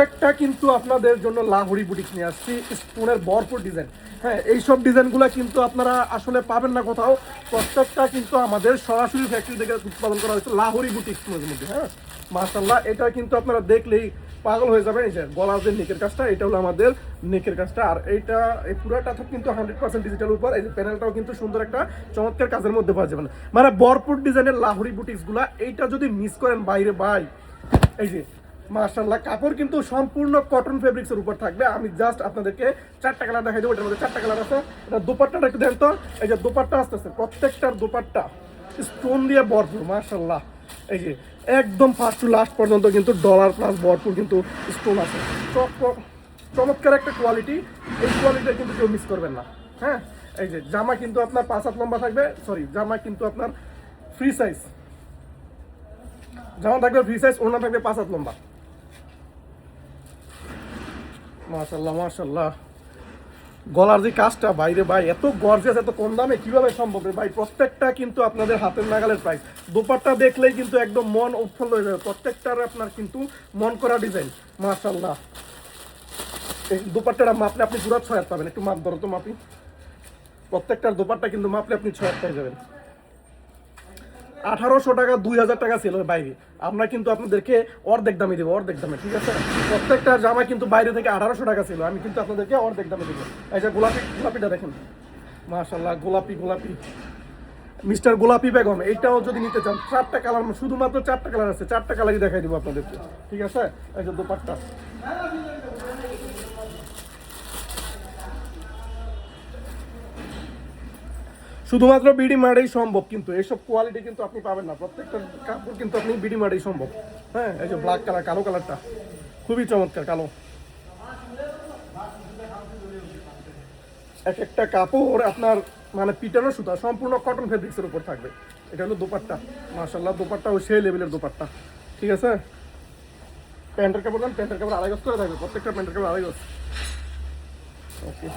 প্রত্যেকটা কিন্তু আপনাদের জন্য লাহোরি বুটিক নিয়ে আসছি, স্টোনের ভরপুর ডিজাইন। হ্যাঁ, এইসব ডিজাইনগুলো কিন্তু আপনারা আসলে পাবেন না কোথাও। প্রত্যেকটা কিন্তু আমাদের সরাসরি ফ্যাক্টরি থেকে উৎপাদন করা হয়েছে লাহোরি বুটিক স্টোনের মধ্যে। হ্যাঁ, মাশাআল্লাহ, এটা কিন্তু আপনারা দেখলেই পাগল হয়ে যাবেন। এই যে গলার যে নেকের কাজটা, এটা হলো আমাদের নেকের কাজটা। আর এইটা এই পুরোটা কিন্তু 100% ডিজিটাল উপর। এই যে প্যানেলটাও কিন্তু সুন্দর একটা চমৎকার কাজের মধ্যে পাওয়া যাবেন। মানে ভরপুর ডিজাইনের লাহোরি বুটিক্সগুলা, এইটা যদি মিস করেন বাইরে ভাই, এই যে মাশাআল্লাহ, কাপড় কিন্তু সম্পূর্ণ কটন ফেব্রিক্সের উপর থাকবে। আমি জাস্ট আপনাদেরকে 4টা কালার দেখাই দেবো। এটার মধ্যে 4টা কালার আছে। এটা দোপাট্টাটা একটু দেন তো। এই যে দোপাট্টা আসতেছে, প্রত্যেকটার দোপাট্টা স্টোন দিয়ে ভরপুর মাশাআল্লাহ। এই যে একদম ফার্স্ট টু লাস্ট পর্যন্ত কিন্তু ডলার প্লাস ভরপুর কিন্তু স্টোন আছে। চমৎকার একটা কোয়ালিটি। এই কোয়ালিটিটা কিন্তু কেউ মিস করবেন না। হ্যাঁ, এই যে জামা কিন্তু আপনার 5 হাত লম্বা থাকবে, সরি জামা কিন্তু আপনার ফ্রি সাইজ, জামা থাকবে ফ্রি সাইজ, ওড়না থাকবে 5 হাত লম্বা। মাশাআল্লাহ মাশাআল্লাহ, গলার যে কাজটা বাইরে ভাই, এত গর্জিয়াস, এত কম দামে কিভাবে সম্ভব রে ভাই? প্রত্যেকটা কিন্তু আপনাদের হাতের নাগালের প্রাইস। দোপাট্টা দেখলেই কিন্তু একদম মন উৎফুল্ল হয়ে যাবে। প্রত্যেকটার আপনার কিন্তু মন করা ডিজাইন মাশাআল্লাহ। এই দোপাট্টাটা মাপলে আপনি পুরো 6 হাত পাবেন। একটু মাপ ধরো তো, মাপি। প্রত্যেকটার দোপাট্টা কিন্তু মাপলে আপনি 6 হাত পেয়ে যাবেন। 1800 টাকা 2000 টাকা ছিল বাইরে, আমরা কিন্তু আপনাদেরকে অর্ধেক দামে দেবো, অর্ধেক দামে, ঠিক আছে? প্রত্যেকটা জামা কিন্তু বাইরে থেকে 1800 টাকা ছিল, আমি কিন্তু আপনাদেরকে অর্ধেক দামে দেবো। এই যে গোলাপিটা দেখেন মাশাআল্লাহ, গোলাপি মিস্টার গোলাপি বেগম, এইটাও যদি নিতে চান 4টা কালার, শুধুমাত্র 4টা কালার আছে, 4টা কালারই দেখাই দেবো আপনাদেরকে, ঠিক আছে? এই যে দোপাট্টা, শুধুমাত্র বিডি মার্টেই সম্ভব, কিন্তু এইসব কোয়ালিটি কিন্তু আপনি পাবেন না। প্রত্যেকটা কাপড় কিন্তু আপনি বিডি মার্টেই সম্ভব। হ্যাঁ, এই যে ব্ল্যাক কালার, কালো কালারটা খুবই চমৎকার, কালো। এক একটা কাপড় আপনার মানে পিটানো সুতা, সম্পূর্ণ কটন ফেব্রিক্সের উপর থাকবে। এটা হলো দোপাট্টা মাশাআল্লাহ, দোপাট্টাও সেই লেভেলের দোপাট্টা, ঠিক আছে? প্যান্টের কাপড় দেন, প্যান্টের কাপড় 2.5 গজ করে থাকবে, প্রত্যেকটা প্যান্টের কাপড় 2.5 গজ। ওকে।